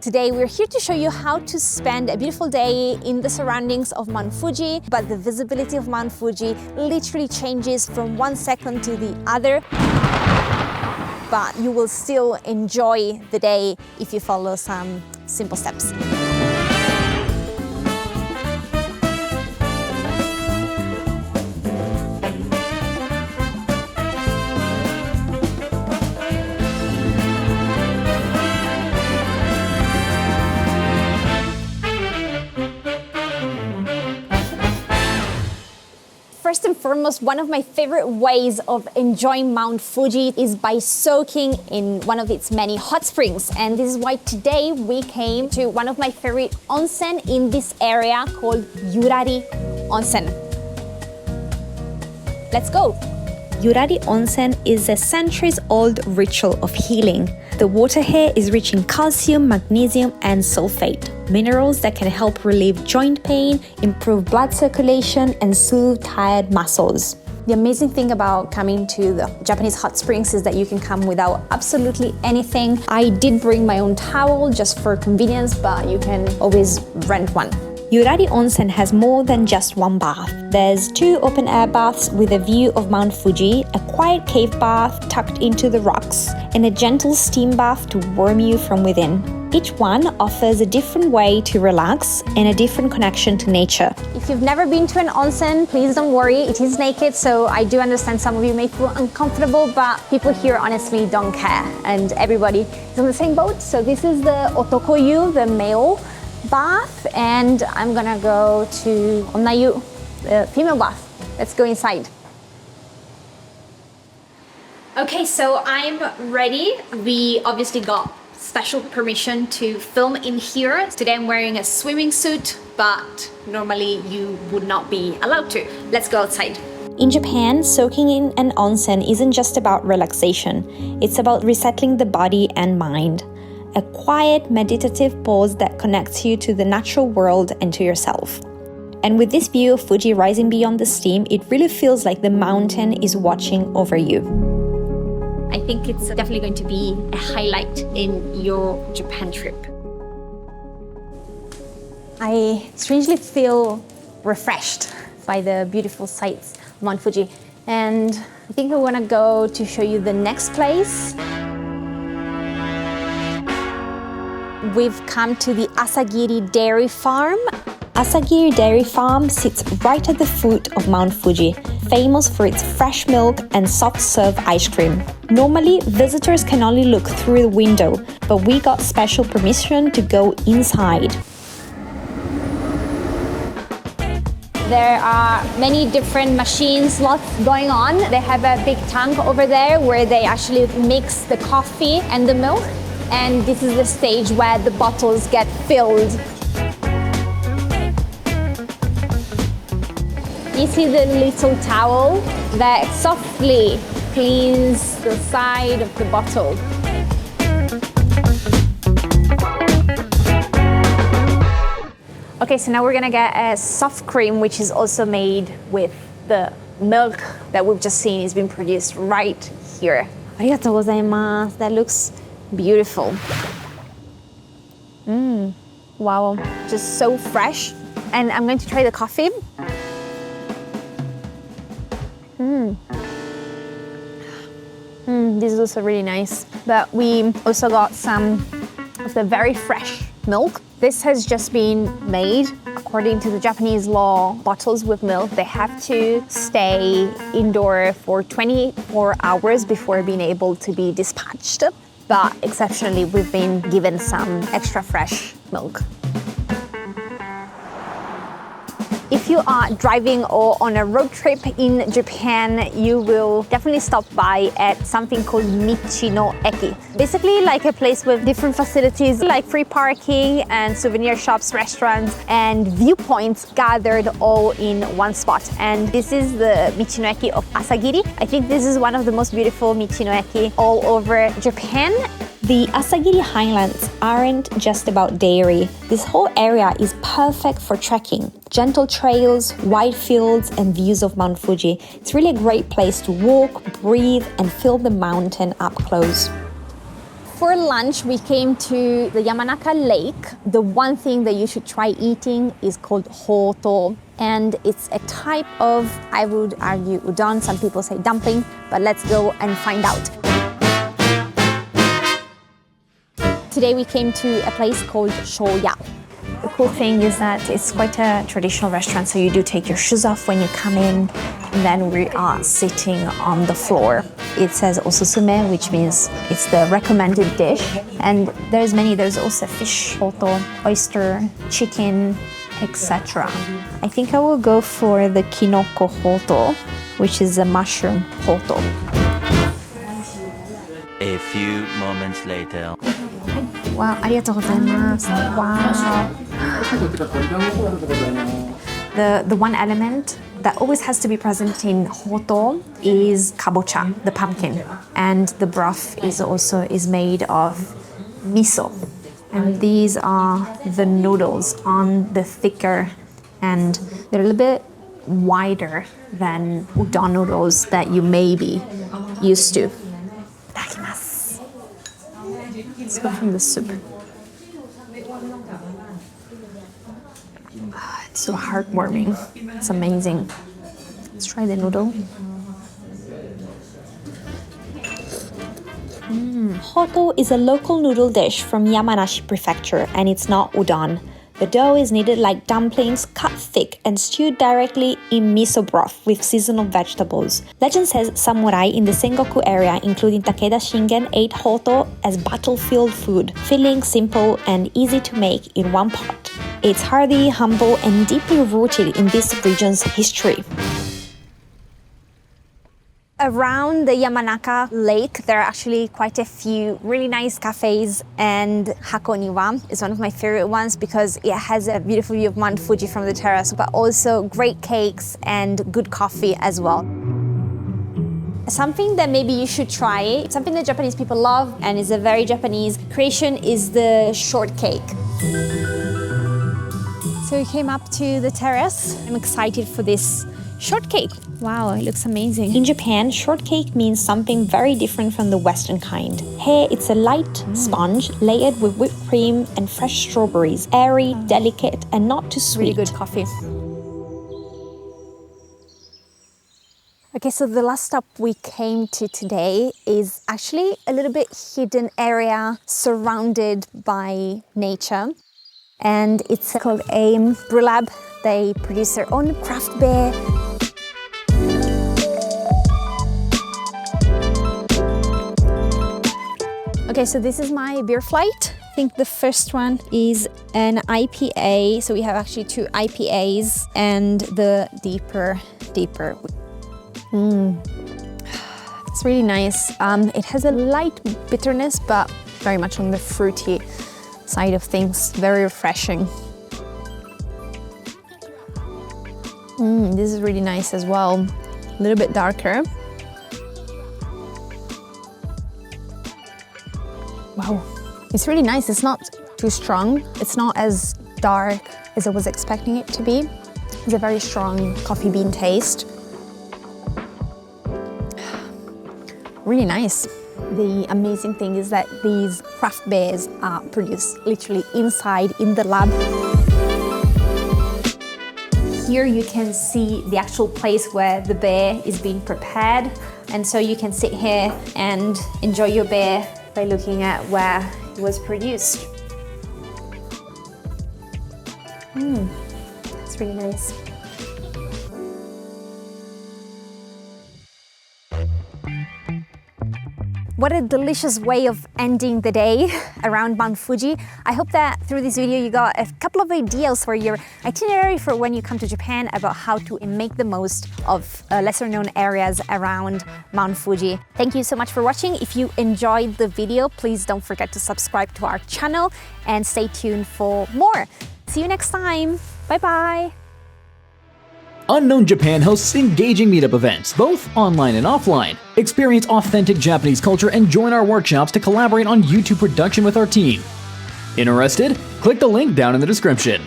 Today we're here to show you how to spend a beautiful day in the surroundings of Mt Fuji, but the visibility of Mt Fuji literally changes from one second to the other. But you will still enjoy the day if you follow some simple steps. First and foremost, one of my favorite ways of enjoying Mt Fuji is by soaking in one of its many hot springs. And this is why today we came to one of my favorite onsen in this area called Yurari Onsen. Let's go! Yurari Onsen is a centuries-old ritual of healing. The water here is rich in calcium, magnesium, and sulfate, minerals that can help relieve joint pain, improve blood circulation, and soothe tired muscles. The amazing thing about coming to the Japanese hot springs is that you can come without absolutely anything. I did bring my own towel just for convenience, but you can always rent one. Yurari Onsen has more than just one bath. There's 2 open-air baths with a view of Mt Fuji, a quiet cave bath tucked into the rocks, and a gentle steam bath to warm you from within. Each one offers a different way to relax and a different connection to nature. If you've never been to an onsen, please don't worry, it is naked, so I do understand some of you may feel uncomfortable, but people here honestly don't care, and everybody is on the same boat. So this is the Otokoyu, the male bath, and I'm gonna go to Onnayu, the female bath. Let's go inside. Okay, so I'm ready. We obviously got special permission to film in here. Today I'm wearing a swimming suit, but normally you would not be allowed to. Let's go outside. In Japan, soaking in an onsen isn't just about relaxation. It's about resettling the body and mind. A quiet, meditative pause that connects you to the natural world and to yourself. And with this view of Fuji rising beyond the steam, it really feels like the mountain is watching over you. I think it's definitely going to be a highlight in your Japan trip. I strangely feel refreshed by the beautiful sights of Mt Fuji. And I think I want to go to show you the next place. We've come to the Asagiri Dairy Farm. Asagiri Dairy Farm sits right at the foot of Mt Fuji, famous for its fresh milk and soft-serve ice cream. Normally, visitors can only look through the window, but we got special permission to go inside. There are many different machines, lots going on. They have a big tank over there where they actually mix the coffee and the milk. And this is the stage where the bottles get filled. You see the little towel that softly cleans the side of the bottle. Okay, so now we're gonna get a soft cream, which is also made with the milk that we've just seen is being produced right here. Arigatou gozaimasu. That looks beautiful. Wow, just so fresh. And I'm going to try the coffee. This is also really nice. But we also got some of the very fresh milk. This has just been made. According to the Japanese law, bottles with milk, they have to stay indoor for 24 hours before being able to be dispatched. But exceptionally, we've been given some extra fresh milk. If you are driving or on a road trip in Japan, you will definitely stop by at something called Michi no Eki. Basically like a place with different facilities like free parking and souvenir shops, restaurants, and viewpoints gathered all in one spot. And this is the Michi no Eki of Asagiri. I think this is one of the most beautiful Michi no Eki all over Japan. The Asagiri Highlands aren't just about dairy. This whole area is perfect for trekking. Gentle trails, wide fields, and views of Mt Fuji. It's really a great place to walk, breathe, and feel the mountain up close. For lunch, we came to the Yamanaka lake. The one thing that you should try eating is called Hōtō. And it's a type of, I would argue, udon. Some people say dumpling, but let's go and find out. Today we came to a place called Shoya. The cool thing is that it's quite a traditional restaurant, so you do take your shoes off when you come in, and then we are sitting on the floor. It says osusume, which means it's the recommended dish. And there's also fish, hōtō, oyster, chicken, etc. I think I will go for the kinoko hōtō, which is a mushroom hōtō. A few moments later. Wow, arigatou gozaimasu. Wow. The one element that always has to be present in hōtō is kabocha, the pumpkin. And the broth is made of miso. And these are the noodles on the thicker end. They're a little bit wider than udon noodles that you may be used to. Itadakimasu. Let's go from the soup. It's so heartwarming. It's amazing. Let's try the noodle. Hōtō is a local noodle dish from Yamanashi Prefecture, and it's not udon. The dough is kneaded like dumplings, cut thick and stewed directly in miso broth with seasonal vegetables. Legend says samurai in the Sengoku area, including Takeda Shingen, ate hōtō as battlefield food, filling, simple, and easy to make in one pot. It's hearty, humble, and deeply rooted in this region's history. Around the Yamanaka lake, there are actually quite a few really nice cafes, and Hakoniwa is one of my favorite ones because it has a beautiful view of Mt Fuji from the terrace, but also great cakes and good coffee as well. Something that maybe you should try, something that Japanese people love and is a very Japanese creation, is the shortcake. So we came up to the terrace. I'm excited for this shortcake. Wow, it looks amazing. In Japan, shortcake means something very different from the Western kind. Here, it's a light sponge layered with whipped cream and fresh strawberries. Airy, delicate, and not too sweet. Really good coffee. Okay, so the last stop we came to today is actually a little bit hidden area surrounded by nature. And it's called a brew lab. They produce their own craft beer. Okay, so this is my beer flight. I think the first one is an IPA. So we have actually two IPAs and the deeper. It's really nice. It has a light bitterness, but very much on the fruity side of things. Very refreshing. This is really nice as well. A little bit darker. Wow, it's really nice. It's not too strong. It's not as dark as I was expecting it to be. It's a very strong coffee bean taste. Really nice. The amazing thing is that these craft beers are produced literally inside in the lab. Here you can see the actual place where the beer is being prepared, and so you can sit here and enjoy your beer by looking at where it was produced. It's really nice. What a delicious way of ending the day around Mt Fuji. I hope that through this video you got a couple of ideas for your itinerary for when you come to Japan about how to make the most of lesser known areas around Mt Fuji. Thank you so much for watching. If you enjoyed the video, please don't forget to subscribe to our channel and stay tuned for more. See you next time. Bye-bye. Unknown Japan hosts engaging meetup events, both online and offline. Experience authentic Japanese culture and join our workshops to collaborate on YouTube production with our team. Interested? Click the link down in the description.